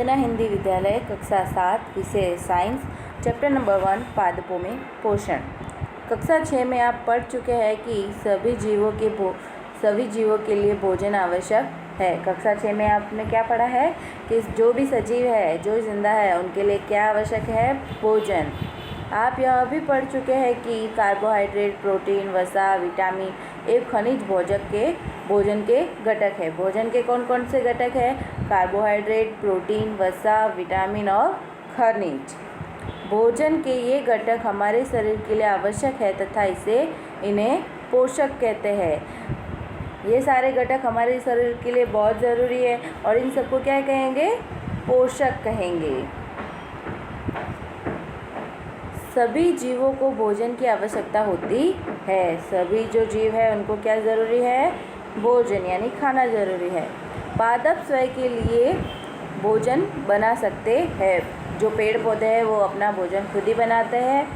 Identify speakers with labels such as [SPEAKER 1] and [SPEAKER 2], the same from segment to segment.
[SPEAKER 1] जना हिंदी विद्यालय कक्षा 7 विषय साइंस चैप्टर नंबर 1 पादपों में पोषण। कक्षा 6 में आप पढ़ चुके हैं कि सभी जीवों के लिए भोजन आवश्यक है। कक्षा 6 में आपने क्या पढ़ा है कि जो भी सजीव है, जो जिंदा है, उनके लिए क्या आवश्यक है? भोजन। आप यह भी पढ़ चुके हैं कि कार्बोहाइड्रेट, प्रोटीन, वसा, विटामिन एक खनिज भोजन के घटक है। भोजन के कौन कौन से घटक हैं? कार्बोहाइड्रेट, प्रोटीन, वसा, विटामिन और खनिज। भोजन के ये घटक हमारे शरीर के लिए आवश्यक है तथा इन्हें पोषक कहते हैं। ये सारे घटक हमारे शरीर के लिए बहुत ज़रूरी है और इन सबको क्या कहेंगे? पोषक कहेंगे। सभी जीवों को भोजन की आवश्यकता होती है। सभी जो जीव है उनको क्या ज़रूरी है? भोजन यानी खाना ज़रूरी है। पादप स्वयं के लिए भोजन बना सकते हैं। जो पेड़ पौधे हैं वो अपना भोजन खुद ही बनाते हैं,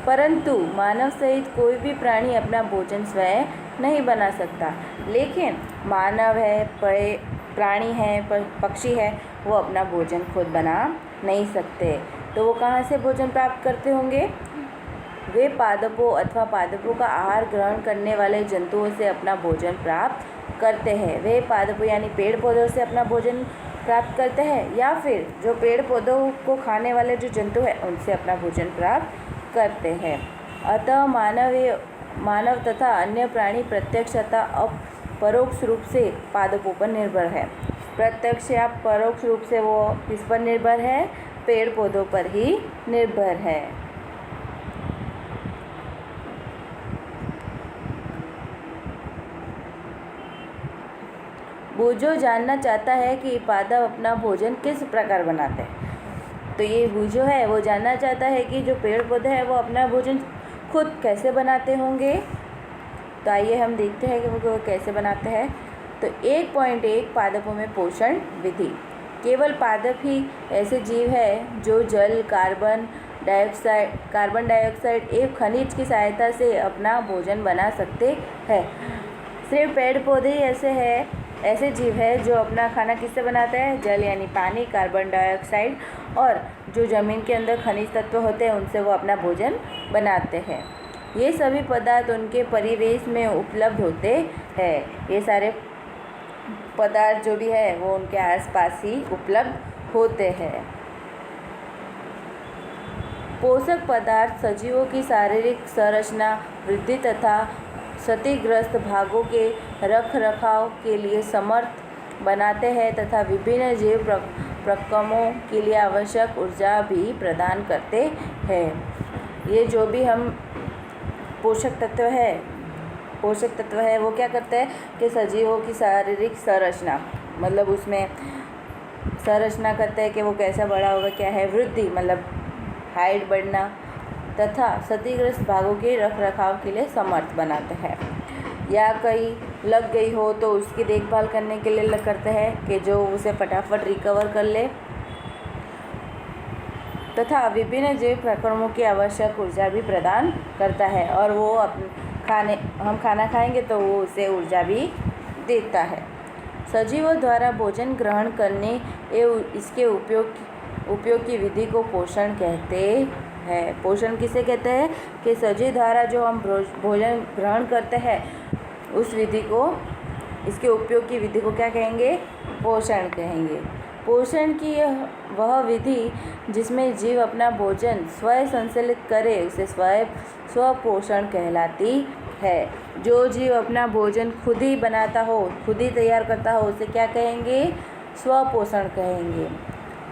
[SPEAKER 1] परंतु मानव सहित कोई भी प्राणी अपना भोजन स्वयं नहीं बना सकता। लेकिन मानव है, प्राणी है, पक्षी है, वो अपना भोजन खुद बना नहीं सकते। तो वो कहाँ से भोजन प्राप्त करते होंगे? वे पादपों अथवा पादपों का आहार ग्रहण करने वाले जंतुओं से अपना भोजन प्राप्त करते हैं। वे पादपों यानी पेड़ पौधों से अपना भोजन प्राप्त करते हैं या फिर जो पेड़ पौधों को खाने वाले जो जंतु हैं उनसे अपना भोजन प्राप्त करते हैं। अतः मानव तथा अन्य प्राणी प्रत्यक्ष तथा परोक्ष रूप से पादपों पर निर्भर है। प्रत्यक्ष या परोक्ष रूप से वो किस पर निर्भर है? पेड़ पौधों पर ही निर्भर है। बूझो जानना चाहता है कि पादप अपना भोजन किस प्रकार बनाते हैं। तो ये बूझो है वो जानना चाहता है कि जो पेड़ पौधे हैं वो अपना भोजन खुद कैसे बनाते होंगे। तो आइए हम देखते हैं कि वो कैसे बनाते हैं। तो 1.1 पादपों में पोषण विधि। केवल पादप ही ऐसे जीव है जो जल, कार्बन डाइऑक्साइड एक खनिज की सहायता से अपना भोजन बना सकते हैं। सिर्फ पेड़ पौधे ही ऐसे जीव है जो अपना खाना किससे बनाते हैं? जल यानी पानी, कार्बन डाइऑक्साइड और जो ज़मीन के अंदर खनिज तत्व होते हैं उनसे वो अपना भोजन बनाते हैं। ये सभी पदार्थ उनके परिवेश में उपलब्ध होते हैं। ये सारे पदार्थ जो भी है वो उनके आसपास ही उपलब्ध होते हैं। पोषक पदार्थ सजीवों की शारीरिक संरचना, वृद्धि तथा क्षतिग्रस्त भागों के रखरखाव के लिए समर्थ बनाते हैं तथा विभिन्न जैव प्रक्रमों के लिए आवश्यक ऊर्जा भी प्रदान करते हैं। ये जो भी हम पोषक तत्व है वो क्या करते हैं कि सजीवों की शारीरिक संरचना, मतलब उसमें संरचना करते हैं कि वो कैसा बड़ा होगा, क्या है वृद्धि, मतलब हाइट बढ़ना, तथा क्षतिग्रस्त भागों के रखरखाव के लिए समर्थ बनाते हैं। या कहीं लग गई हो तो उसकी देखभाल करने के लिए करते हैं कि जो उसे फटाफट रिकवर कर ले, तथा विभिन्न जैव प्रक्रमों की आवश्यक ऊर्जा भी प्रदान करता है। और वो हम खाना खाएंगे तो वो उसे ऊर्जा भी देता है। सजीवों द्वारा भोजन ग्रहण करने एवं इसके उपयोग की विधि को पोषण कहते हैं। पोषण किसे कहते हैं? कि सजीव द्वारा जो हम भोजन ग्रहण करते हैं उस विधि को, इसके उपयोग की विधि को क्या कहेंगे? पोषण कहेंगे। पोषण की वह विधि जिसमें जीव अपना भोजन स्वयं संश्लेषित करे उसे स्वपोषण कहलाती है। जो जीव अपना भोजन खुद ही बनाता हो, खुद ही तैयार करता हो, उसे क्या कहेंगे? स्वपोषण कहेंगे।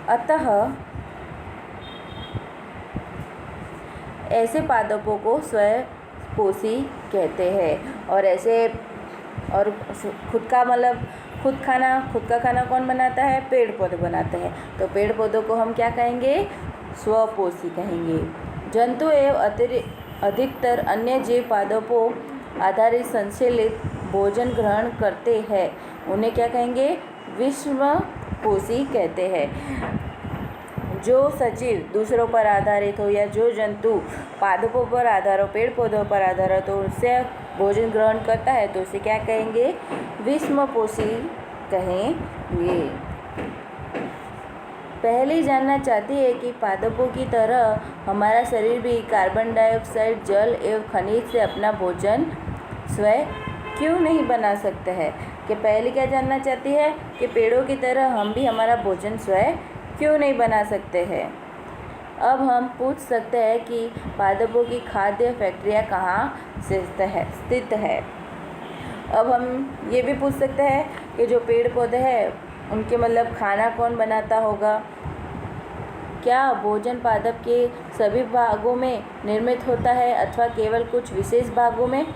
[SPEAKER 1] अतः ऐसे पादपों को स्वपोषी कहते हैं। और खुद का खाना कौन बनाता है? पेड़ पौधे बनाते हैं। तो पेड़ पौधों को हम क्या कहेंगे? स्वपोषी कहेंगे। जंतु एवं अधिकतर अन्य जीव पादपों आधारित संश्लेषित भोजन ग्रहण करते हैं, उन्हें क्या कहेंगे? विषमपोषी कहते हैं। जो सजीव दूसरों पर आधारित हो या जो जंतु पादपों पर आधारित हो, पेड़ पौधों पर आधारित हो, उससे भोजन ग्रहण करता है तो उसे क्या कहेंगे? विषमपोषी कहेंगे। पहली जानना चाहती है कि पादपों की तरह हमारा शरीर भी कार्बन डाइऑक्साइड, जल एवं खनिज से अपना भोजन स्वयं क्यों नहीं बना सकते हैं। कि पहली क्या जानना चाहती है कि पेड़ों की तरह हम भी हमारा भोजन स्वयं क्यों नहीं बना सकते हैं। अब हम पूछ सकते हैं कि पादपों की खाद्य फैक्ट्रियाँ कहाँ स्थित है। अब हम ये भी पूछ सकते हैं कि जो पेड़ पौधे हैं उनके मतलब खाना कौन बनाता होगा। क्या भोजन पादप के सभी भागों में निर्मित होता है अथवा केवल कुछ विशेष भागों में।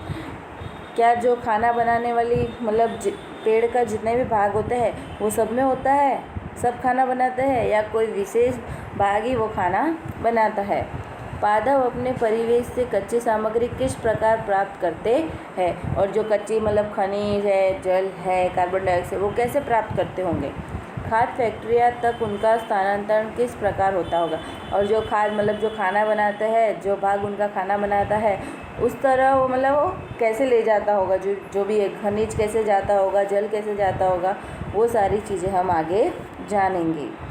[SPEAKER 1] क्या जो खाना बनाने वाली मतलब पेड़ का जितने भी भाग होते हैं वो सब में होता है, सब खाना बनाते हैं, या कोई विशेष भाग ही वो खाना बनाता है। पादप अपने परिवेश से कच्ची सामग्री किस प्रकार प्राप्त करते हैं, और जो कच्ची मतलब खनिज है, जल है, कार्बन डाइऑक्साइड, वो कैसे प्राप्त करते होंगे। खाद्य फैक्ट्रियाँ तक उनका स्थानांतरण किस प्रकार होता होगा, और जो खाद मतलब जो खाना बनाते हैं, जो भाग उनका खाना बनाता है, उस तरह वो मतलब वो कैसे ले जाता होगा, जो भी है खनिज कैसे जाता होगा, जल कैसे जाता होगा, वो सारी चीज़ें हम आगे जानेंगे।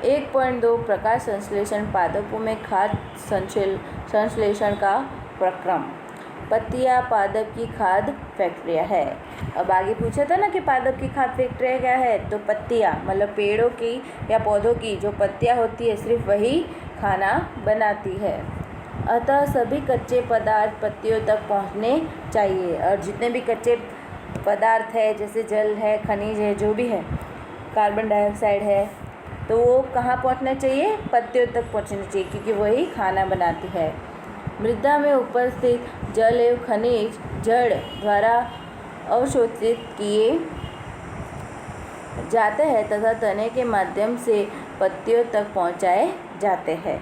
[SPEAKER 1] 1.2 प्रकाश संश्लेषण पादपों में खाद्य संश्लेषण का प्रक्रम। पत्तियाँ पादप की खाद्य फैक्ट्रियाँ है। अब आगे पूछा था ना कि पादप की खाद्य फैक्ट्रियाँ क्या है, तो पत्तियाँ मतलब पेड़ों की या पौधों की जो पत्तियाँ होती है सिर्फ वही खाना बनाती है। अतः सभी कच्चे पदार्थ पत्तियों तक पहुँचने चाहिए, और जितने भी कच्चे पदार्थ है जैसे जल है, खनिज है, जो भी है, कार्बन डाइऑक्साइड है, तो वो कहाँ पहुँचना चाहिए, पत्तियों तक पहुँचना चाहिए, क्योंकि वही खाना बनाती है। मृदा में उपस्थित जल एवं खनिज जड़ द्वारा अवशोषित किए जाते हैं तथा तने के माध्यम से पत्तियों तक पहुँचाए जाते हैं।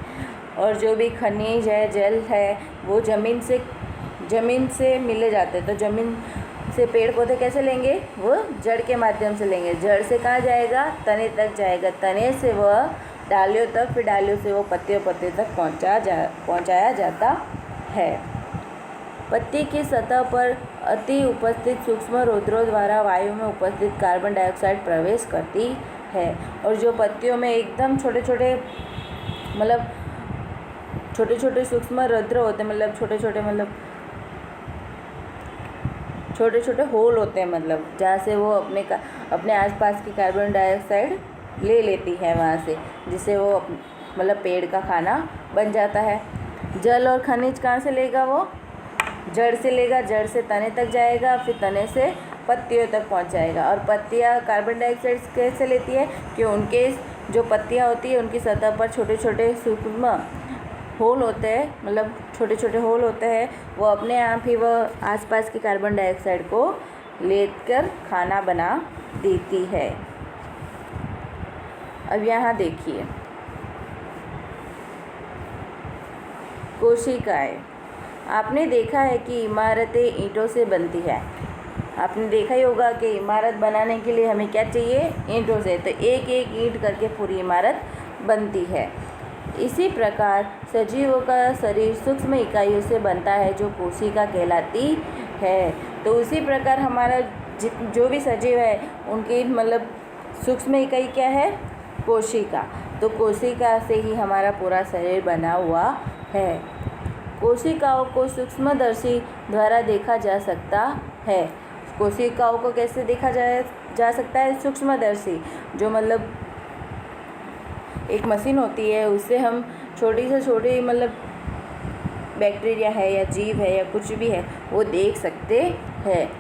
[SPEAKER 1] और जो भी खनिज है, जल है, वो ज़मीन से मिले जाते हैं। तो ज़मीन से पेड़ पौधे कैसे लेंगे, वो जड़ के माध्यम से लेंगे। जड़ से कहाँ जाएगा, तने तक जाएगा, तने से वह डालियों तक, फिर डालियों से वो पत्तियों तक पहुँचाया जाता है। पत्ती की सतह पर अति उपस्थित सूक्ष्म रौद्रों द्वारा वायु में उपस्थित कार्बन डाइऑक्साइड प्रवेश करती है। और जो पत्तियों में एकदम छोटे छोटे सूक्ष्म रौद्र होते हैं, मतलब छोटे छोटे होल होते हैं, मतलब जहाँ से वो अपने आसपास की कार्बन डाइऑक्साइड ले लेती है वहाँ से, जिससे वो मतलब पेड़ का खाना बन जाता है। जल और खनिज कहाँ से लेगा, वो जड़ से लेगा, जड़ से तने तक जाएगा, फिर तने से पत्तियों तक पहुँच जाएगा। और पत्तियाँ कार्बन डाइऑक्साइड कैसे लेती है, कि उनके जो पत्तियाँ होती है उनकी सतह पर छोटे छोटे सूक्ष्म होल होते हैं, मतलब छोटे छोटे होल होते हैं, वो अपने आप ही वह आसपास की कार्बन डाइऑक्साइड को लेकर खाना बना देती है। अब यहाँ देखिए, कोशिकाएं। आपने देखा है कि इमारतें ईंटों से बनती है। आपने देखा ही होगा कि इमारत बनाने के लिए हमें क्या चाहिए, ईंटों से। तो एक एक ईंट करके पूरी इमारत बनती है। इसी प्रकार सजीवों का शरीर सूक्ष्म इकाइयों से बनता है जो कोशिका कहलाती है। तो उसी प्रकार हमारा जो भी सजीव है उनकी मतलब सूक्ष्म इकाई क्या है, कोशिका। तो कोशिका से ही हमारा पूरा शरीर बना हुआ है। कोशिकाओं को सूक्ष्मदर्शी द्वारा देखा जा सकता है। कोशिकाओं को कैसे देखा जा सकता है, सूक्ष्मदर्शी, जो मतलब एक मशीन होती है, उससे हम छोटी से छोटी मतलब बैक्टीरिया है या जीव है या कुछ भी है वो देख सकते हैं।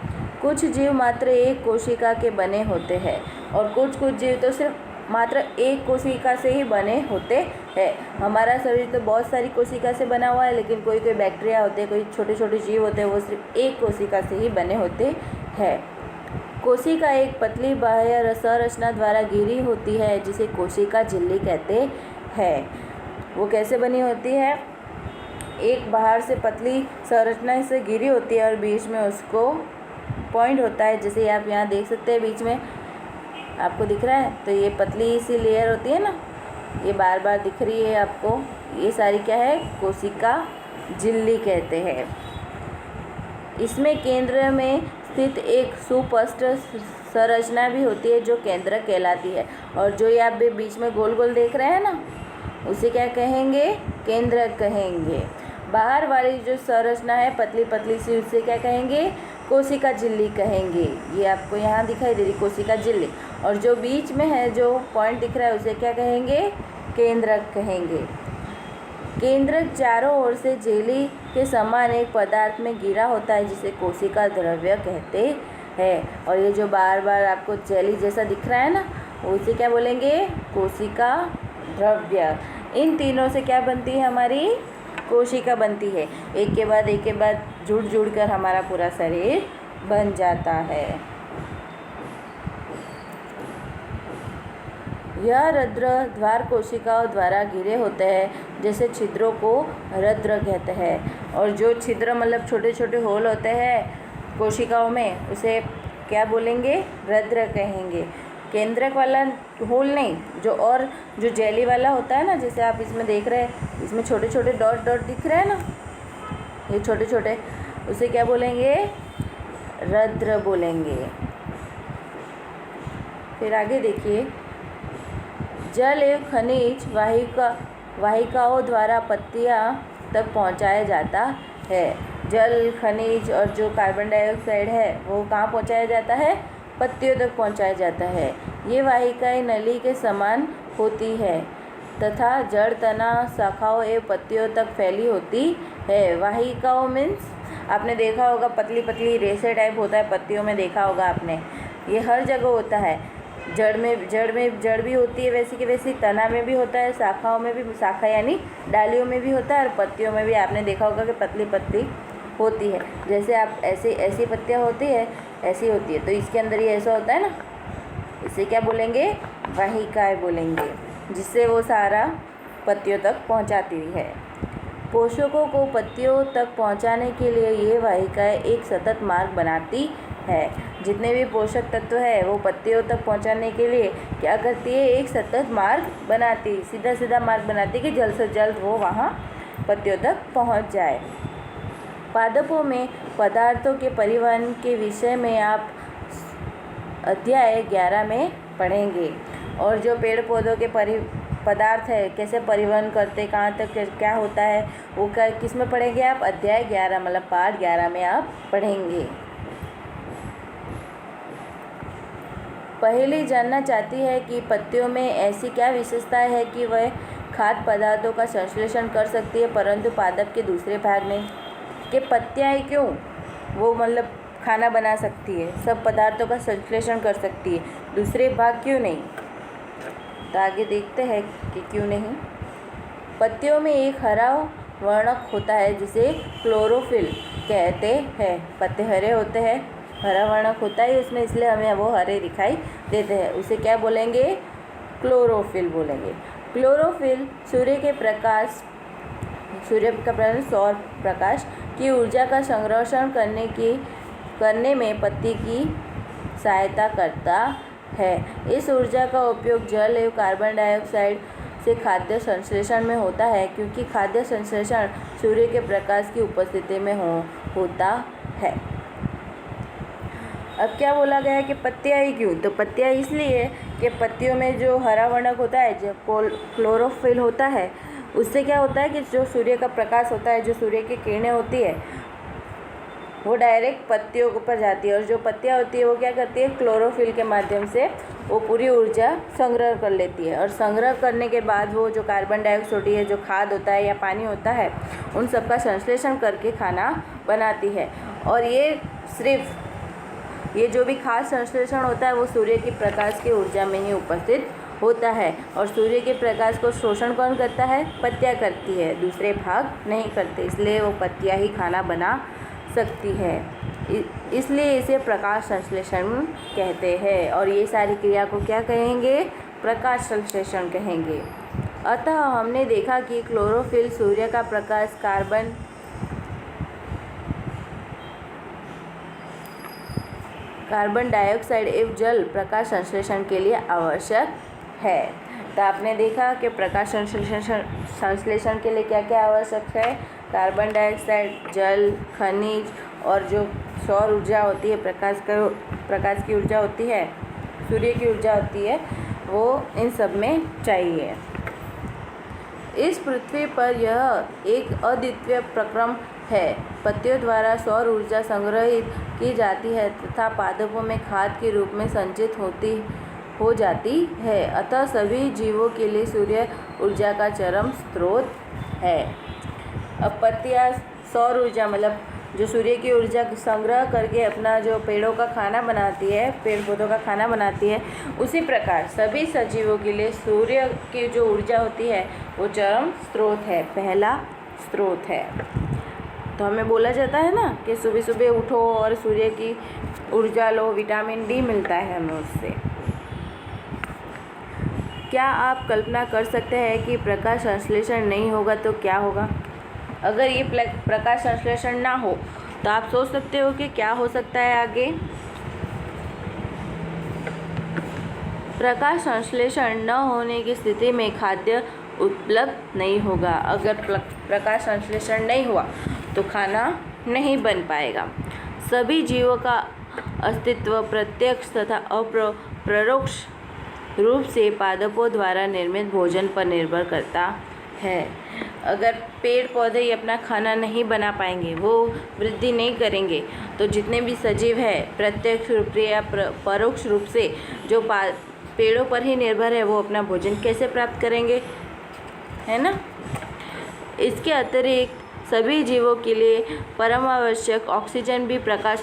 [SPEAKER 1] कुछ जीव मात्र एक कोशिका के बने होते हैं और कुछ जीव तो सिर्फ मात्र एक कोशिका से ही बने होते हैं। हमारा शरीर तो बहुत सारी कोशिका से बना हुआ है, लेकिन कोई बैक्टीरिया होते हैं, कोई छोटे छोटे जीव होते हैं, वो सिर्फ एक कोशिका से ही बने होते हैं। कोशिका एक पतली बाह्य संरचना द्वारा घिरी होती है जिसे कोशिका झिल्ली कहते हैं। वो कैसे बनी होती है, एक बाहर से पतली संरचना से घिरी होती है और बीच में उसको पॉइंट होता है, जैसे आप यहाँ देख सकते हैं बीच में आपको दिख रहा है। तो ये पतली सी लेयर होती है ना, ये बार बार दिख रही है आपको, ये सारी क्या है, कोशिका झिल्ली कहते हैं। इसमें केंद्र में स्थित एक सुस्पष्ट संरचना भी होती है जो केंद्रक कहलाती है। और जो ये आप बीच में गोल गोल देख रहे हैं ना, उसे क्या कहेंगे? केंद्रक कहेंगे। बाहर वाली जो संरचना है पतली पतली सी, उसे क्या कहेंगे? कोशिका झिल्ली कहेंगे। ये आपको यहाँ दिखाई दे रही कोशिका झिल्ली। और जो बीच में है, जो पॉइंट दिख रहा है, उसे क्या कहेंगे? केंद्रक कहेंगे। केंद्रक चारों ओर से झिल्ली के समान एक पदार्थ में घिरा होता है जिसे कोशिका द्रव्य कहते हैं। और ये जो बार बार आपको जेली जैसा दिख रहा है ना, उसे क्या बोलेंगे? कोशिका द्रव्य। इन तीनों से क्या बनती है? हमारी कोशिका बनती है। एक के बाद जुड़ जुड़ कर हमारा पूरा शरीर बन जाता है। यह रंध्र द्वार कोशिकाओं द्वारा घिरे होते हैं, जैसे छिद्रों को रंध्र कहते हैं। और जो छिद्र मतलब छोटे छोटे होल होते हैं कोशिकाओं में, उसे क्या बोलेंगे? रंध्र कहेंगे। केंद्रक वाला होल नहीं, जो जेली वाला होता है ना, जैसे आप इसमें देख रहे हैं, इसमें छोटे छोटे डॉट डॉट दिख रहे हैं ना, ये छोटे छोटे, उसे क्या बोलेंगे? रंध्र बोलेंगे। फिर आगे देखिए, जल एवं खनिज वाहिकाओं द्वारा पत्तियां तक पहुंचाया जाता है। जल, खनिज और जो कार्बन डाइऑक्साइड है वो कहाँ पहुंचाया जाता है? पत्तियों तक पहुंचाया जाता है। ये वाहिकाएं नली के समान होती है तथा जड़, तना, शाखाओं एवं पत्तियों तक फैली होती है। वाहिकाओं मीन्स आपने देखा होगा पतली पतली रेशे टाइप होता है, पत्तियों में देखा होगा आपने। ये हर जगह होता है। जड़ भी होती है वैसी की वैसी, तना में भी होता है, शाखाओं में भी, शाखा यानी डालियों में भी होता है, और पत्तियों में भी आपने देखा होगा कि पतली पत्ती होती है। जैसे आप ऐसी पत्तियाँ होती है, ऐसी होती है, तो इसके अंदर ये ऐसा होता है ना, इसे क्या बोलेंगे? वाहिकाएं बोलेंगे, जिससे वो सारा पत्तियों तक पहुंचाती है। पोषकों को पत्तियों तक पहुंचाने के लिए ये वाहिकाएं एक सतत मार्ग बनाती है। जितने भी पोषक तत्व है वो पत्तियों तक पहुंचाने के लिए क्या करती है? एक सतत मार्ग बनाती, सीधा सीधा मार्ग बनाती कि जल्द से जल्द वो वहाँ पत्तियों तक पहुंच जाए। पादपों में पदार्थों के परिवहन के विषय में आप अध्याय 11 में पढ़ेंगे। और जो पेड़ पौधों के पदार्थ है कैसे परिवहन करते, कहाँ तक क्या होता है, वो किस में पढ़ेंगे आप? अध्याय 11 मतलब पार्ट 11 में आप पढ़ेंगे। पहेली जानना चाहती है कि पत्तियों में ऐसी क्या विशेषता है कि वह खाद्य पदार्थों का संश्लेषण कर सकती है परंतु पादप के दूसरे भाग नहीं। कि पत्तियाँ क्यों वो मतलब खाना बना सकती है, सब पदार्थों का संश्लेषण कर सकती है, दूसरे भाग क्यों नहीं? तो आगे देखते हैं कि क्यों नहीं। पत्तियों में एक हरा वर्णक होता है जिसे क्लोरोफिल कहते हैं। पत्ते हरे होते हैं, हरा वर्णक होता है उसमें, इसलिए हमें वो हरे दिखाई देते हैं। उसे क्या बोलेंगे? क्लोरोफिल बोलेंगे। क्लोरोफिल सूर्य का प्रकाश सौर प्रकाश की ऊर्जा का संरक्षण करने में पत्ती की सहायता करता है। इस ऊर्जा का उपयोग जल एवं कार्बन डाइऑक्साइड से खाद्य संश्लेषण में होता है, क्योंकि खाद्य संश्लेषण सूर्य के प्रकाश की उपस्थिति में होता है। अब क्या बोला गया है कि पत्तियाँ ही क्यों? तो पत्तियाँ इसलिए कि पत्तियों में जो हरा वर्णक होता है, जो क्लोरोफिल होता है, उससे क्या होता है कि जो सूर्य का प्रकाश होता है, जो सूर्य की किरणें होती है, वो डायरेक्ट पत्तियों के ऊपर जाती है। और जो पत्तियाँ होती है वो क्या करती है? क्लोरोफिल के माध्यम से वो पूरी ऊर्जा संग्रह कर लेती है। और संग्रह करने के बाद वो जो कार्बन डाइऑक्साइड होती है, जो खाद होता है या पानी होता है, उन सब का संश्लेषण करके खाना बनाती है। और ये जो भी खाद संश्लेषण होता है वो सूर्य की प्रकाश की ऊर्जा में ही उपस्थित होता है। और सूर्य के प्रकाश को शोषण कौन करता है? पत्तियाँ करती है, दूसरे भाग नहीं करते, इसलिए वो पत्तियाँ ही खाना बना सकती है। इसलिए इसे प्रकाश संश्लेषण कहते हैं। और ये सारी क्रिया को क्या कहेंगे? प्रकाश संश्लेषण कहेंगे। अतः हमने देखा कि क्लोरोफिल सूर्य का प्रकाश कार्बन डाइऑक्साइड एवं जल प्रकाश संश्लेषण के लिए आवश्यक है। तो आपने देखा कि प्रकाश संश्लेषण के लिए क्या क्या आवश्यक है? कार्बन डाइऑक्साइड, जल, खनिज और जो सौर ऊर्जा होती है, प्रकाश की ऊर्जा होती है, सूर्य की ऊर्जा होती है, वो इन सब में चाहिए। इस पृथ्वी पर यह एक अद्वितीय प्रक्रम है। पत्तियों द्वारा सौर ऊर्जा संग्रहित की जाती है तथा पादपों में खाद के रूप में संचित हो जाती है। अतः सभी जीवों के लिए सूर्य ऊर्जा का चरम स्रोत है। अब पत्तियाँ सौर ऊर्जा मतलब जो सूर्य की ऊर्जा संग्रह करके अपना जो पेड़ों का खाना बनाती है, पेड़ पौधों का खाना बनाती है, उसी प्रकार सभी सजीवों के लिए सूर्य की जो ऊर्जा होती है वो चरम स्रोत है, पहला स्रोत है। तो हमें बोला जाता है ना कि सुबह सुबह उठो और सूर्य की ऊर्जा लो, विटामिन डी मिलता है हमें उससे। क्या आप कल्पना कर सकते हैं कि प्रकाश संश्लेषण नहीं होगा तो क्या होगा? अगर ये प्रकाश संश्लेषण ना हो तो आप सोच सकते हो कि क्या हो सकता है आगे। प्रकाश संश्लेषण न होने की स्थिति में खाद्य उपलब्ध नहीं होगा। अगर प्रकाश संश्लेषण नहीं हुआ तो खाना नहीं बन पाएगा। सभी जीवों का अस्तित्व प्रत्यक्ष तथा अपरोक्ष रूप से पादपों द्वारा निर्मित भोजन पर निर्भर करता है। अगर पेड़ पौधे ही अपना खाना नहीं बना पाएंगे, वो वृद्धि नहीं करेंगे, तो जितने भी सजीव है प्रत्यक्ष रूप से या परोक्ष रूप से जो पेड़ों पर ही निर्भर है, वो अपना भोजन कैसे प्राप्त करेंगे, है ना। इसके अतिरिक्त सभी जीवों के लिए परम आवश्यक ऑक्सीजन भी प्रकाश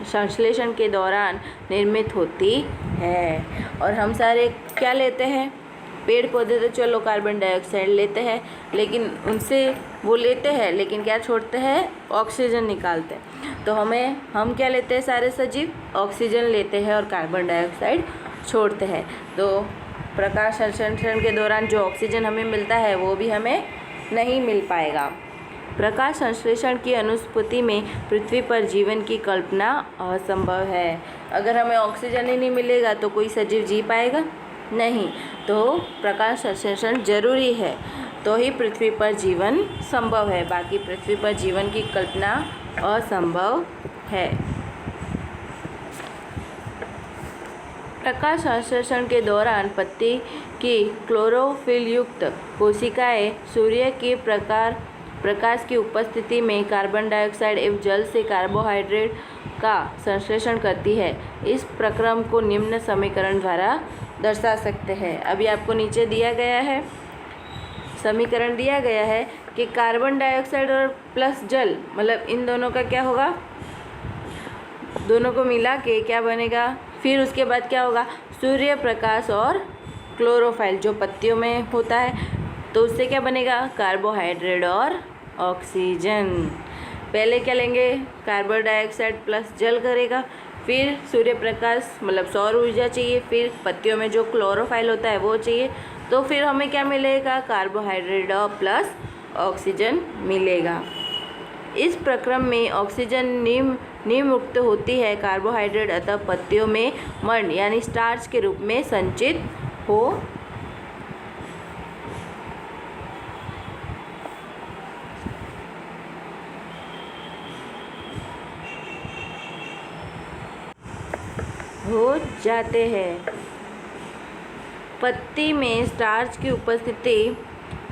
[SPEAKER 1] संश्लेषण के दौरान निर्मित होती है। और हम सारे क्या लेते हैं? पेड़ पौधे तो चलो कार्बन डाइऑक्साइड लेते हैं, लेकिन उनसे वो लेते हैं, लेकिन क्या छोड़ते हैं? ऑक्सीजन निकालते हैं। तो हम क्या लेते हैं? सारे सजीव ऑक्सीजन लेते हैं और कार्बन डाइऑक्साइड छोड़ते हैं। तो प्रकाश संश्लेषण के दौरान जो ऑक्सीजन हमें मिलता है वो भी हमें नहीं मिल पाएगा। प्रकाश संश्लेषण की अनुपस्थिति में पृथ्वी पर जीवन की कल्पना असंभव है। अगर हमें ऑक्सीजन ही नहीं मिलेगा तो कोई सजीव जी पाएगा नहीं। तो प्रकाश संश्लेषण जरूरी है तो ही पृथ्वी पर जीवन संभव है, बाकी पृथ्वी पर जीवन की कल्पना असंभव है। प्रकाश संश्लेषण के दौरान पत्ती की क्लोरोफिल युक्त कोशिकाएं सूर्य के प्रकाश की उपस्थिति में कार्बन डाइऑक्साइड एवं जल से कार्बोहाइड्रेट का संश्लेषण करती है। इस प्रक्रम को निम्न समीकरण द्वारा दर्शा सकते हैं। अभी आपको नीचे दिया गया है, समीकरण दिया गया है कि कार्बन डाइऑक्साइड और प्लस जल मतलब इन दोनों का क्या होगा, दोनों को मिला के क्या बनेगा, फिर उसके बाद क्या होगा, सूर्य प्रकाश और क्लोरोफाइल जो पत्तियों में होता है, तो उससे क्या बनेगा, कार्बोहाइड्रेट और ऑक्सीजन। पहले क्या लेंगे, कार्बन डाइऑक्साइड प्लस जल करेगा, फिर सूर्य प्रकाश मतलब सौर ऊर्जा चाहिए, फिर पत्तियों में जो क्लोरोफाइल होता है वो चाहिए, तो फिर हमें क्या मिलेगा, कार्बोहाइड्रेट और प्लस ऑक्सीजन मिलेगा। इस प्रक्रम में ऑक्सीजन निम्नमुक्त होती है, कार्बोहाइड्रेट अतः पत्तियों में मर्ण यानी स्टार्च के रूप में संचित हो जाते हैं। पत्ती में स्टार्च की उपस्थिति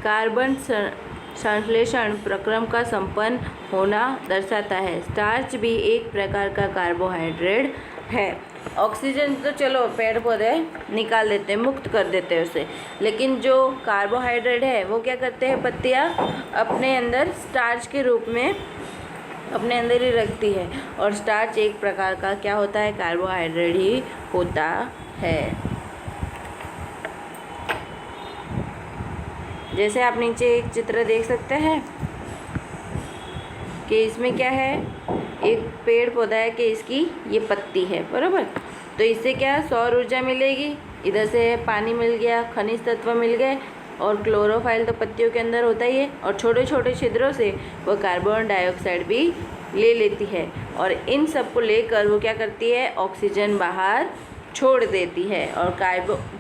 [SPEAKER 1] कार्बन संश्लेषण प्रक्रम का संपन्न होना दर्शाता है। स्टार्च भी एक प्रकार का कार्बोहाइड्रेट है। ऑक्सीजन तो चलो पेड़ पौधे निकाल देते हैं, मुक्त कर देते हैं उसे, लेकिन जो कार्बोहाइड्रेट है वो क्या करते हैं, पत्तियाँ अपने अंदर स्टार्च के रूप में अपने अंदर ही रखती है। और स्टार्च एक प्रकार का क्या होता है, कार्बोहाइड्रेट ही होता है। जैसे आप नीचे एक चित्र देख सकते हैं कि इसमें क्या है, एक पेड़ पौधा है कि इसकी ये पत्ती है, बराबर। तो इससे क्या सौर ऊर्जा मिलेगी, इधर से पानी मिल गया, खनिज तत्व मिल गए, और क्लोरोफाइल तो पत्तियों के अंदर होता ही है, और छोटे छोटे छिद्रों से वो कार्बन डाइऑक्साइड भी ले लेती है, और इन सब को लेकर वो क्या करती है, ऑक्सीजन बाहर छोड़ देती है, और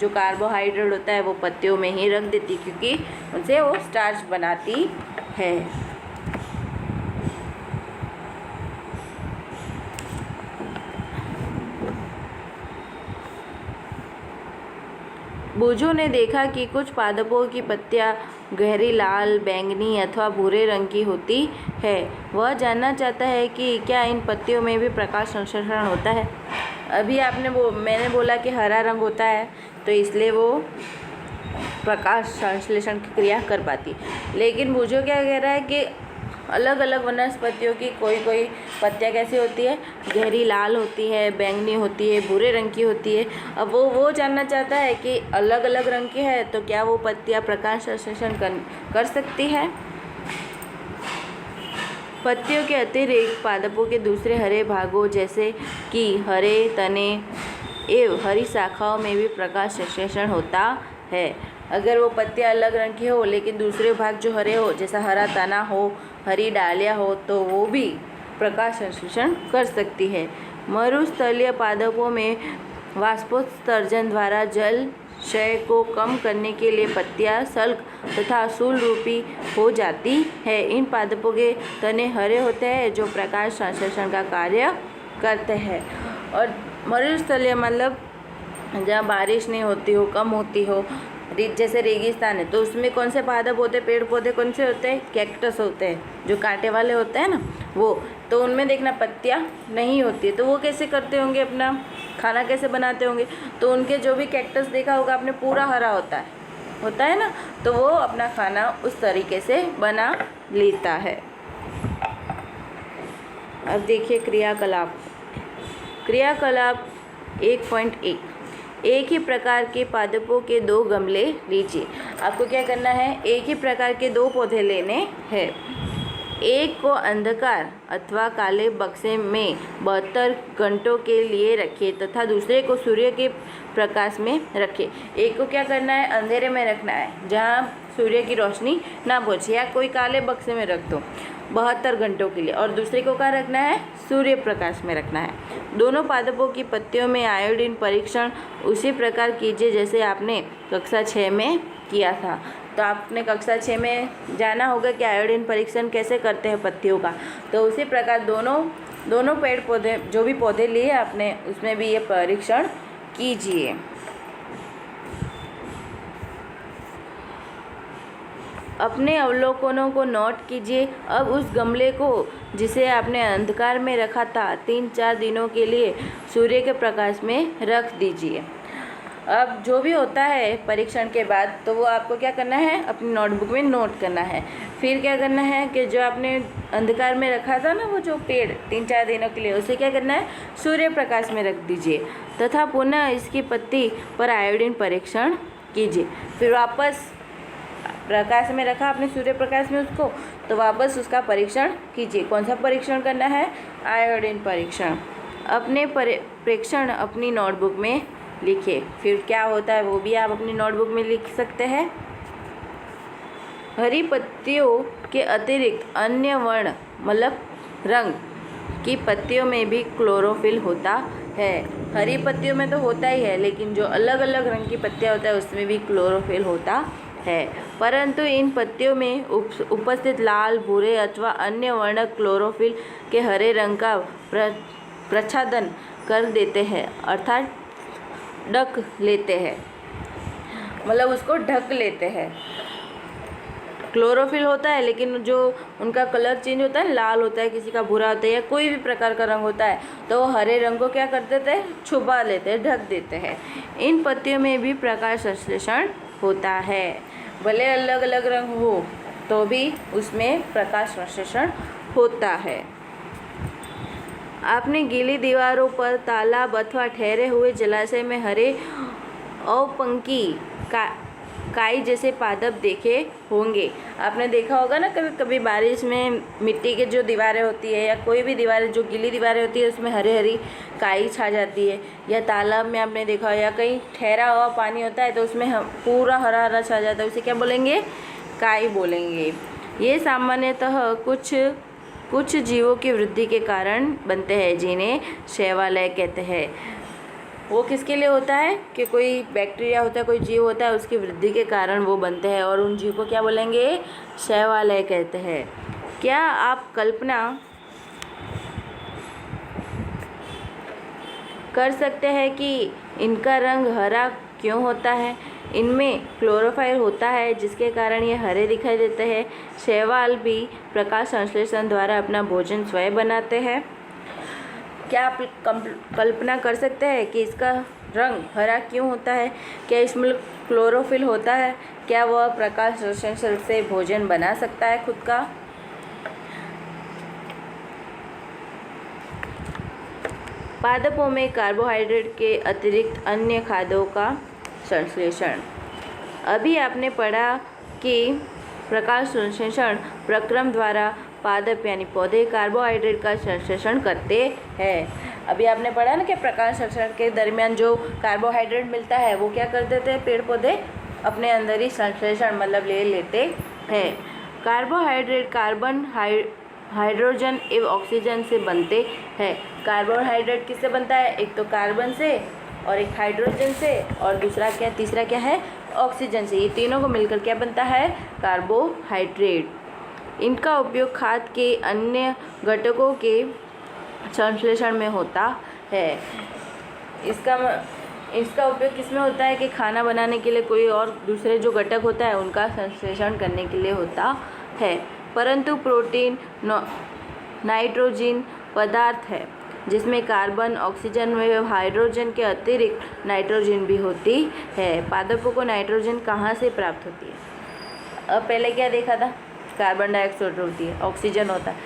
[SPEAKER 1] जो कार्बोहाइड्रेट होता है वो पत्तियों में ही रख देती है, क्योंकि उनसे वो स्टार्च बनाती है। बूझों ने देखा कि कुछ पादपों की पत्तियां गहरी लाल, बैंगनी अथवा भूरे रंग की होती है। वह जानना चाहता है कि क्या इन पत्तियों में भी प्रकाश संश्लेषण होता है। अभी मैंने बोला कि हरा रंग होता है, तो इसलिए वो प्रकाश संश्लेषण की क्रिया कर पाती। लेकिन बूझो क्या कह रहा है कि अलग अलग वनस्पतियों की कोई पत्तियाँ कैसी होती है, गहरी लाल होती है, बैंगनी होती है, भूरे रंग की होती है। अब वो जानना चाहता है कि अलग अलग रंग की है तो क्या वो पत्तियाँ प्रकाश संश्लेषण कर सकती है। पत्तियों के अतिरिक्त पादपों के दूसरे हरे भागों जैसे कि हरे तने एवं हरी शाखाओं में भी प्रकाश संश्लेषण होता है। अगर वो पत्तियाँ अलग रंग की हो लेकिन दूसरे भाग जो हरे हो, जैसा हरा तना हो, हरी डालियाँ हो, तो वो भी प्रकाश संश्लेषण कर सकती है। मरुस्थलीय पादपों में वाष्पोत्सर्जन द्वारा जल क्षय को कम करने के लिए पत्तियां सल्क तथा सूल रूपी हो जाती है। इन पादपों के तने हरे होते हैं जो प्रकाश संश्लेषण का कार्य करते हैं। और मरुस्थलीय मतलब जहाँ बारिश नहीं होती हो, कम होती हो, जैसे रेगिस्तान है, तो उसमें कौन से पादप होते हैं, पेड़ पौधे कौन से होते हैं, कैक्टस होते हैं, जो कांटे वाले होते हैं ना वो। तो उनमें देखना पत्तियाँ नहीं होती है, तो वो कैसे करते होंगे, अपना खाना कैसे बनाते होंगे। तो उनके जो भी कैक्टस देखा होगा आपने, पूरा हरा होता है ना, तो वो अपना खाना उस तरीके से बना लेता है। अब देखिए क्रियाकलाप 1.1। एक ही प्रकार के पादपों के 2 गमले लीजिए। आपको क्या करना है, एक ही प्रकार के 2 पौधे लेने हैं। एक को अंधकार अथवा काले बक्से में 72 घंटों के लिए रखें तथा दूसरे को सूर्य के प्रकाश में रखें। एक को क्या करना है, अंधेरे में रखना है जहाँ सूर्य की रोशनी ना पहुँचे, या कोई काले बक्से में रख दो 72 घंटों के लिए, और दूसरे को क्या रखना है, सूर्य प्रकाश में रखना है। दोनों पादपों की पत्तियों में आयोडीन परीक्षण उसी प्रकार कीजिए जैसे आपने कक्षा 6 में किया था। तो आपने कक्षा 6 में जाना होगा कि आयोडीन परीक्षण कैसे करते हैं पत्तियों का। तो उसी प्रकार दोनों पेड़ पौधे, जो भी पौधे लिए आपने, उसमें भी ये परीक्षण कीजिए। अपने अवलोकनों को नोट कीजिए। अब उस गमले को जिसे आपने अंधकार में रखा था 3-4 दिनों के लिए सूर्य के प्रकाश में रख दीजिए। अब जो भी होता है परीक्षण के बाद, तो वो आपको क्या करना है, अपनी नोटबुक में नोट करना है। फिर क्या करना है कि जो आपने अंधकार में रखा था ना, वो जो पेड़ 3-4 दिनों के लिए, उसे क्या करना है, सूर्य प्रकाश में रख दीजिए तथा पुनः इसकी पत्ती पर आयोडीन परीक्षण कीजिए। फिर वापस प्रकाश में रखा आपने, सूर्य प्रकाश में उसको, तो वापस उसका परीक्षण कीजिए। कौन सा परीक्षण करना है, आयोडीन परीक्षण। अपने प्रेक्षण अपनी नोटबुक में लिखिए। फिर क्या होता है वो भी आप अपनी नोटबुक में लिख सकते हैं। हरी पत्तियों के अतिरिक्त अन्य वर्ण मतलब रंग की पत्तियों में भी क्लोरोफिल होता है। हरी पत्तियों में तो होता ही है, लेकिन जो अलग अलग रंग की पत्तियां होता है उसमें भी क्लोरोफिल होता है। परंतु इन पत्तियों में उपस्थित लाल, भूरे अथवा अन्य वर्ण क्लोरोफिल के हरे रंग का प्रच्छादन कर देते हैं, अर्थात ढक लेते हैं, मतलब उसको ढक लेते हैं। क्लोरोफिल होता है, लेकिन जो उनका कलर चेंज होता है, लाल होता है, किसी का भूरा होता है, या कोई भी प्रकार का रंग होता है, तो वो हरे रंग को क्या कर देते हैं, छुपा लेते हैं, ढक देते हैं। इन पत्तियों में भी प्रकाश संश्लेषण होता है। भले अलग अलग रंग हो तो भी उसमें प्रकाश संश्लेषण होता है। आपने गीली दीवारों पर तालाब अथवा ठहरे हुए जलाशय में हरे अवपंकी काई जैसे पादप देखे होंगे। आपने देखा होगा ना, कभी कभी बारिश में मिट्टी के जो दीवारें होती है, या कोई भी दीवारें जो गीली दीवारें होती है, उसमें हरी हरी काई छा जाती है। या तालाब में आपने देखा हो, या कहीं ठहरा हुआ पानी होता है तो उसमें पूरा हरा हरा छा जाता है, उसे क्या बोलेंगे, काई बोलेंगे। ये सामान्यतः कुछ जीवों की वृद्धि के कारण बनते हैं, जिन्हें शैवालय कहते हैं। वो किसके लिए होता है कि कोई बैक्टीरिया होता है, कोई जीव होता है, उसकी वृद्धि के कारण वो बनते हैं, और उन जीव को क्या बोलेंगे, शैवालय कहते हैं। क्या आप कल्पना कर सकते हैं कि इनका रंग हरा क्यों होता है? इनमें क्लोरोफाइल होता है जिसके कारण ये हरे दिखाई देते हैं। शैवाल भी प्रकाश संश्लेषण द्वारा अपना भोजन स्वयं बनाते हैं। क्या आप कल्पना कर सकते हैं कि इसका रंग हरा क्यों होता है? क्या इसमें क्लोरोफिल होता है? क्या वह प्रकाश संश्लेषण से भोजन बना सकता है खुद का? पादपों में कार्बोहाइड्रेट के अतिरिक्त अन्य खाद्यों का संश्लेषण। अभी आपने पढ़ा कि प्रकाश संश्लेषण प्रक्रम द्वारा पादप यानी पौधे कार्बोहाइड्रेट का संश्लेषण करते हैं। अभी आपने पढ़ा ना कि प्रकाश संश्लेषण के दरमियान जो कार्बोहाइड्रेट मिलता है वो क्या कर देते हैं, पेड़ पौधे अपने अंदर ही संश्लेषण मतलब ले लेते हैं। कार्बोहाइड्रेट कार्बन हाइड्रोजन एवं ऑक्सीजन से बनते हैं। कार्बोहाइड्रेट किससे बनता है? एक तो कार्बन से और एक हाइड्रोजन से और तीसरा क्या है? ऑक्सीजन से। ये तीनों को मिलकर क्या बनता है? कार्बोहाइड्रेट। इनका उपयोग खाद्य के अन्य घटकों के संश्लेषण में होता है। इसका उपयोग किसमें होता है कि खाना बनाने के लिए कोई और दूसरे जो घटक होता है उनका संश्लेषण करने के लिए होता है। परंतु प्रोटीन नाइट्रोजन पदार्थ है जिसमें कार्बन, ऑक्सीजन व हाइड्रोजन के अतिरिक्त नाइट्रोजन भी होती है। पादपों को नाइट्रोजन कहाँ से प्राप्त होती है? अब पहले क्या देखा था? कार्बन डाइऑक्साइड होती है, ऑक्सीजन होता है,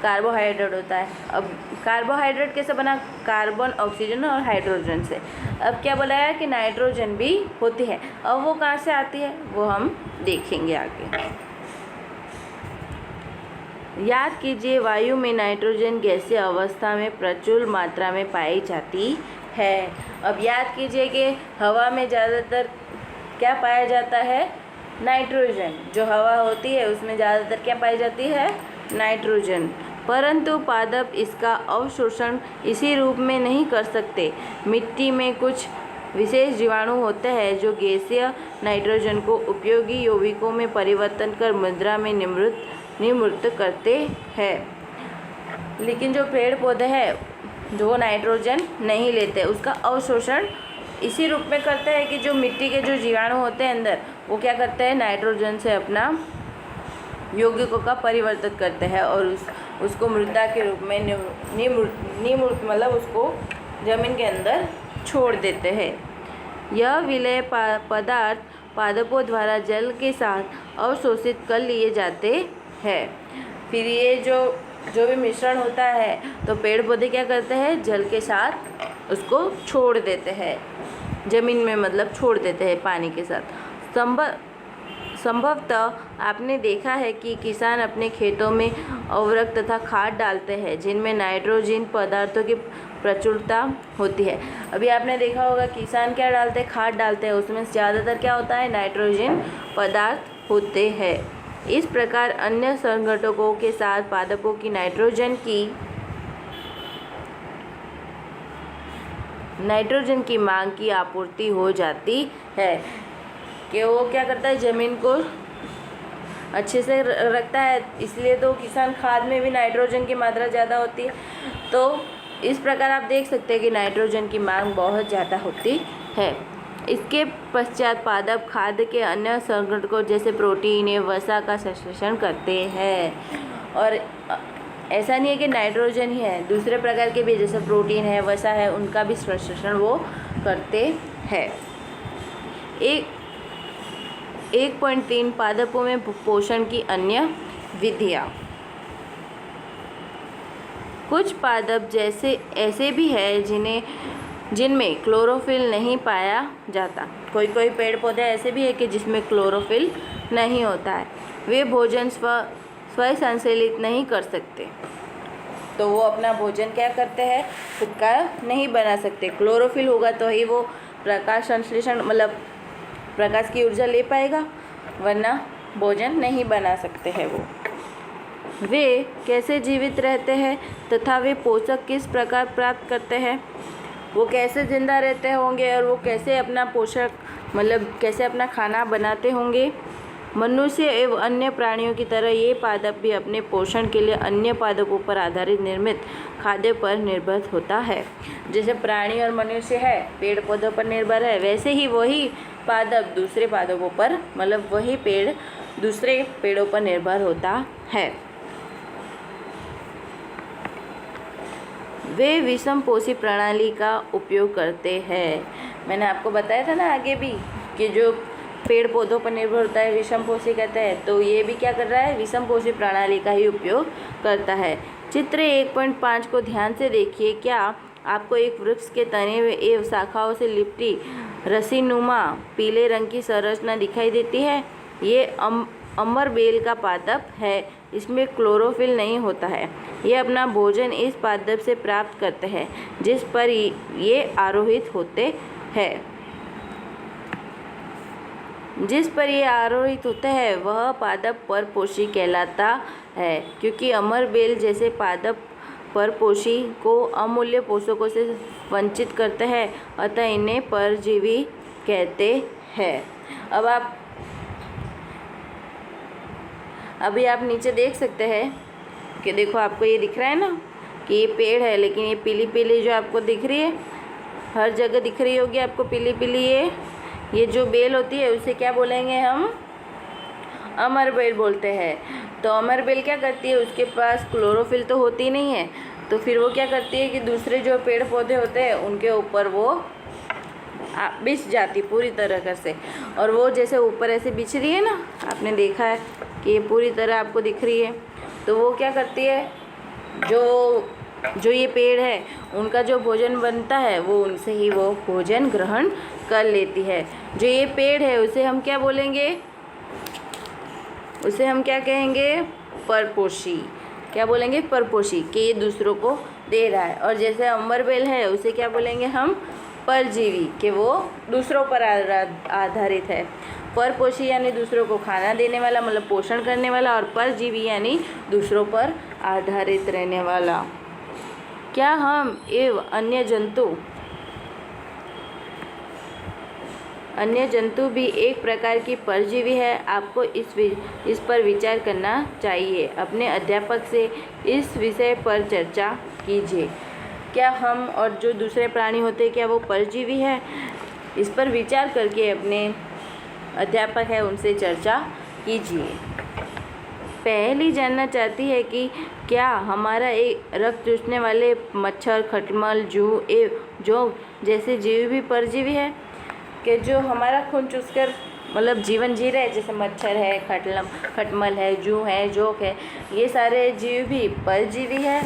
[SPEAKER 1] कार्बोहाइड्रेट होता है। अब कार्बोहाइड्रेट कैसे बना? कार्बन, ऑक्सीजन और हाइड्रोजन से। अब क्या बोला है कि नाइट्रोजन भी होती है। अब वो कहाँ से आती है वो हम देखेंगे आगे। याद कीजिए, वायु में नाइट्रोजन गैसीय अवस्था में प्रचुर मात्रा में पाई जाती है। अब याद कीजिए कि हवा में ज़्यादातर क्या पाया जाता है? नाइट्रोजन। जो हवा होती है उसमें ज़्यादातर क्या पाई जाती है? नाइट्रोजन। परंतु पादप इसका अवशोषण इसी रूप में नहीं कर सकते। मिट्टी में कुछ विशेष जीवाणु होते हैं जो गैसीय नाइट्रोजन को उपयोगी यौगिकों में परिवर्तन कर मृदा में निमृत करते हैं। लेकिन जो पेड़ पौधे हैं जो नाइट्रोजन नहीं लेते, उसका अवशोषण इसी रूप में करते हैं कि जो मिट्टी के जो जीवाणु होते हैं अंदर वो क्या करते हैं? नाइट्रोजन से अपना यौगिकों का परिवर्तन करते हैं और उसको मृदा के रूप में निमृत मतलब उसको जमीन के अंदर छोड़ देते हैं। यह विलेय पदार्थ पादपों द्वारा जल के साथ अवशोषित कर लिए जाते हैं। फिर ये जो भी मिश्रण होता है तो पेड़ पौधे क्या करते हैं? जल के साथ उसको छोड़ देते हैं, ज़मीन में मतलब छोड़ देते हैं पानी के साथ। संभवतः आपने देखा है कि किसान अपने खेतों में उर्वरक तथा खाद डालते हैं जिनमें नाइट्रोजन पदार्थों की प्रचुरता होती है। अभी आपने देखा होगा किसान क्या डालते हैं? खाद डालते हैं, उसमें ज़्यादातर क्या होता है? नाइट्रोजन पदार्थ होते हैं। इस प्रकार अन्य संघटकों के साथ पादपों की नाइट्रोजन की मांग की आपूर्ति हो जाती है। कि वो क्या करता है? ज़मीन को अच्छे से रखता है, इसलिए तो किसान खाद में भी नाइट्रोजन की मात्रा ज़्यादा होती है। तो इस प्रकार आप देख सकते हैं कि नाइट्रोजन की मांग बहुत ज़्यादा होती है। इसके पश्चात पादप खाद्य के अन्य संघटकों जैसे प्रोटीन या वसा का संश्लेषण करते हैं। और ऐसा नहीं है कि नाइट्रोजन ही है, दूसरे प्रकार के भी जैसे प्रोटीन है, वसा है, उनका भी संश्लेषण वो करते हैं। 1.3 पादपों में पोषण की अन्य विधियाँ। कुछ पादप ऐसे भी हैं जिनमें क्लोरोफिल नहीं पाया जाता। कोई पेड़ पौधे ऐसे भी है कि जिसमें क्लोरोफिल नहीं होता है। वे भोजन स्वयं संश्लेषित नहीं कर सकते, तो वो अपना भोजन क्या करते हैं? खुद का नहीं बना सकते। क्लोरोफिल होगा तो ही वो प्रकाश संश्लेषण मतलब प्रकाश की ऊर्जा ले पाएगा, वरना भोजन नहीं बना सकते हैं वो। वे कैसे जीवित रहते हैं तथा वे पोषक किस प्रकार प्राप्त करते हैं? वो कैसे जिंदा रहते होंगे और वो कैसे अपना पोषक मतलब कैसे अपना खाना बनाते होंगे? मनुष्य एवं अन्य प्राणियों की तरह ये पादप भी अपने पोषण के लिए अन्य पादपों पर आधारित निर्मित खाद्य पर निर्भर होता है। जैसे प्राणी और मनुष्य है पेड़ पौधों पर निर्भर है, वैसे ही वही पादप दूसरे पादपों पर, मतलब वही पेड़ दूसरे पेड़ों पर निर्भर होता है। वे विषमपोषी प्रणाली का उपयोग करते हैं। मैंने आपको बताया था ना आगे भी कि जो पेड़ पौधों पर निर्भर होता है विषमपोषी कहते हैं, तो ये भी क्या कर रहा है, विषमपोषी प्रणाली का ही उपयोग करता है। चित्र 1.5 को ध्यान से देखिए। क्या आपको एक वृक्ष के तने एवं शाखाओं से लिपटी रस्सीनुमा पीले रंग की संरचना दिखाई देती है? ये अमरबेल का पादप है। इसमें क्लोरोफिल नहीं होता है। ये अपना भोजन इस पादप से प्राप्त करते हैं जिस पर ये आरोहित होते हैं। जिस पर ये आरोहित होते हैं वह पादप परपोषी कहलाता है। क्योंकि अमरबेल जैसे पादप परपोषी को अमूल्य पोषकों से वंचित करते हैं, अतः इन्हें परजीवी कहते हैं। अभी आप नीचे देख सकते हैं कि देखो आपको ये दिख रहा है ना कि ये पेड़ है, लेकिन ये पीली पीली जो आपको दिख रही है, हर जगह दिख रही होगी आपको पीली पीली, ये जो बेल होती है उसे क्या बोलेंगे हम? अमरबेल बोलते हैं। तो अमरबेल क्या करती है, उसके पास क्लोरोफिल तो होती नहीं है, तो फिर वो क्या करती है कि दूसरे जो पेड़ पौधे होते हैं उनके ऊपर वो बिछ जाती पूरी तरह से। और वो जैसे ऊपर ऐसे बिछ रही है ना, आपने देखा है कि ये पूरी तरह आपको दिख रही है, तो वो क्या करती है, जो ये पेड़ है उनका जो भोजन बनता है वो उनसे ही वो भोजन ग्रहण कर लेती है। जो ये पेड़ है उसे हम क्या बोलेंगे? उसे हम क्या कहेंगे? परपोषी। क्या बोलेंगे? परपोषी, कि ये दूसरों को दे रहा है। और जैसे अमरबेल है उसे क्या बोलेंगे हम? परजीवी, कि वो दूसरों पर आधारित है। परपोषी यानी दूसरों को खाना देने वाला, मतलब पोषण करने वाला, और परजीवी यानी दूसरों पर आधारित रहने वाला। क्या हम एवं अन्य जंतु भी एक प्रकार की परजीवी है? आपको इस पर विचार करना चाहिए। अपने अध्यापक से इस विषय पर चर्चा कीजिए। क्या हम और जो दूसरे प्राणी होते हैं क्या वो परजीवी है? इस पर विचार करके अपने अध्यापक है उनसे चर्चा कीजिए। पहली जानना चाहती है कि क्या हमारा एक रक्त चूसने वाले मच्छर, खटमल, जोंक जैसे जीव भी परजीवी है? कि जो हमारा खून चूसकर मतलब जीवन जी रहे, जैसे मच्छर है, खटमल है, जू है, जोंक है, ये सारे जीव भी परजीवी है?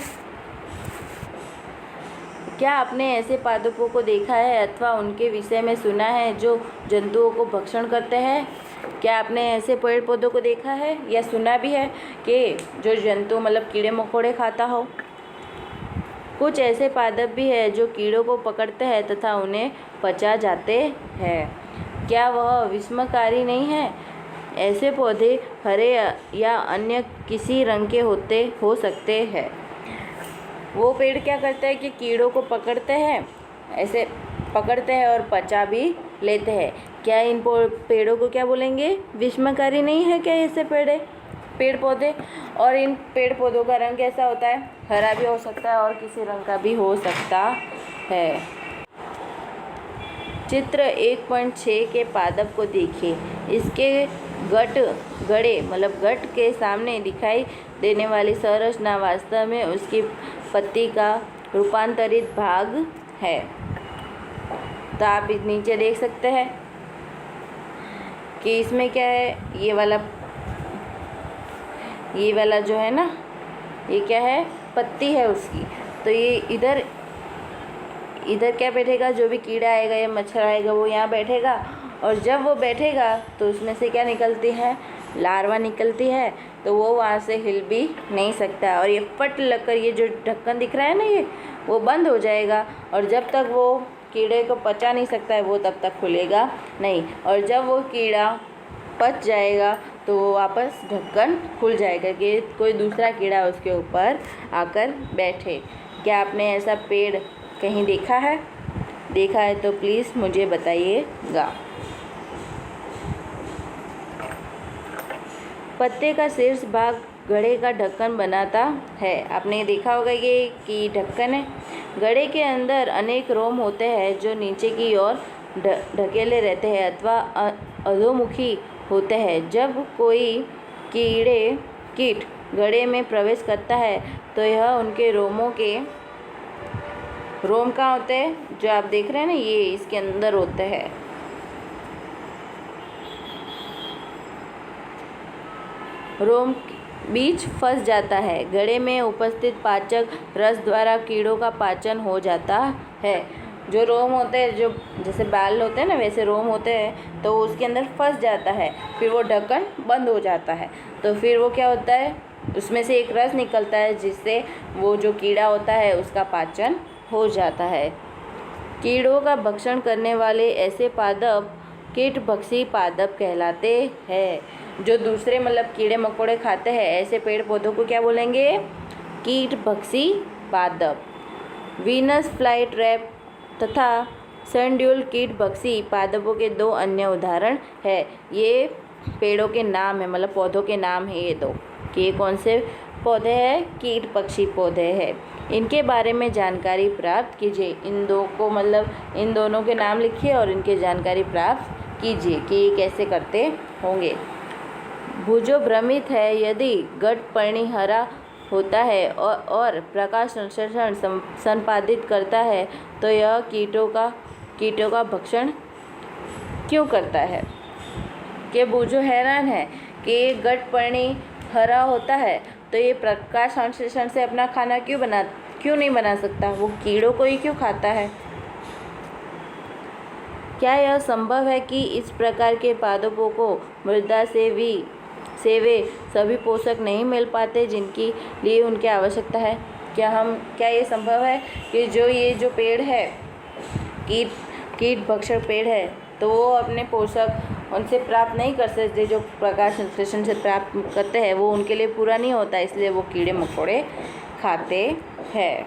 [SPEAKER 1] क्या आपने ऐसे पादपों को देखा है अथवा उनके विषय में सुना है जो जंतुओं को भक्षण करते हैं? क्या आपने ऐसे पेड़ पौधों को देखा है या सुना भी है कि जो जंतु मतलब कीड़े मकोड़े खाता हो? कुछ ऐसे पादप भी है जो कीड़ों को पकड़ते हैं तथा उन्हें पचा जाते हैं। क्या वह विषमकारी नहीं है? ऐसे पौधे हरे या अन्य किसी रंग के हो सकते हैं। वो पेड़ क्या करते हैं कि कीड़ों को पकड़ते हैं, ऐसे पकड़ते हैं और पचा भी लेते हैं। क्या इन पेड़ों को क्या बोलेंगे? विषमकारी नहीं है क्या ऐसे पेड़ पौधे? और इन पेड़ पौधों का रंग कैसा होता है? हरा भी हो सकता है और किसी रंग का भी हो सकता है। चित्र 1.6 के पादप को देखिए। इसके गड़े मतलब गट के सामने दिखाई देने वाली संरचना वास्तव में उसकी पत्ती का रूपांतरित भाग है। तो आप नीचे देख सकते हैं कि इसमें क्या है, ये वाला जो है ना, ये क्या है? पत्ती है उसकी। तो ये इधर क्या बैठेगा? जो भी कीड़ा आएगा या मच्छर आएगा वो यहाँ बैठेगा, और जब वो बैठेगा तो उसमें से क्या निकलती है? लार्वा निकलती है। तो वो वहाँ से हिल भी नहीं सकता, और ये फट लगकर ये जो ढक्कन दिख रहा है ना, ये वो बंद हो जाएगा, और जब तक वो कीड़े को पचा नहीं सकता है वो तब तक खुलेगा नहीं। और जब वो कीड़ा पच जाएगा तो वो वापस ढक्कन खुल जाएगा कि कोई दूसरा कीड़ा उसके ऊपर आकर बैठे। क्या आपने ऐसा पेड़ कहीं देखा है? देखा है तो प्लीज़ मुझे बताइएगा। पत्ते का शीर्ष भाग घड़े का ढक्कन बनाता है। आपने देखा होगा ये कि ढक्कन है। घड़े के अंदर अनेक रोम होते हैं जो नीचे की ओर ढकेले रहते हैं अथवा अधोमुखी होते हैं। जब कोई कीट गड़े में प्रवेश करता है तो यह उनके रोम कहाँ होते हैं, जो आप देख रहे हैं ना, ये इसके अंदर होते हैं। रोम बीच फंस जाता है। गड़े में उपस्थित पाचक रस द्वारा कीड़ों का पाचन हो जाता है। जो रोम होते हैं, जो जैसे बाल होते हैं ना, वैसे रोम होते हैं, तो उसके अंदर फंस जाता है, फिर वो ढक्कन बंद हो जाता है। तो फिर वो क्या होता है, उसमें से एक रस निकलता है जिससे वो जो कीड़ा होता है उसका पाचन हो जाता है। कीड़ों का भक्षण करने वाले ऐसे पादप कीटभक्षी पादप कहलाते हैं। जो दूसरे मतलब कीड़े मकोड़े खाते हैं, ऐसे पेड़ पौधों को क्या बोलेंगे, कीटभक्षी पादप। वीनस फ्लाई ट्रैप तथा सनड्यूल कीटभक्षी पादपों के दो अन्य उदाहरण है। ये पेड़ों के नाम है, मतलब पौधों के नाम है ये दो, कि ये कौन से पौधे हैं, कीटभक्षी पौधे हैं। इनके बारे में जानकारी प्राप्त कीजिए। इन दो को मतलब इन दोनों के नाम लिखिए और इनकी जानकारी प्राप्त कीजिए कि ये कैसे करते होंगे। भुजो भ्रमित है। यदि गठपर्णी हरा होता है और प्रकाश संश्लेषण संपादित करता है तो यह कीटों का भक्षण क्यों करता है। कि भुजो हैरान है कि गठपर्णी हरा होता है तो ये प्रकाश संश्लेषण से अपना खाना क्यों नहीं बना सकता, वो कीड़ों को ही क्यों खाता है। क्या यह संभव है कि इस प्रकार के पादपों को मृदा से वे सभी पोषक नहीं मिल पाते जिनकी लिए उनकी आवश्यकता है। क्या ये संभव है कि ये जो पेड़ है, कीट भक्षक पेड़ है, तो वो अपने पोषक उनसे प्राप्त नहीं कर सकते, जो प्रकाश संश्लेषण से प्राप्त करते हैं वो उनके लिए पूरा नहीं होता, इसलिए वो कीड़े मकोड़े खाते हैं।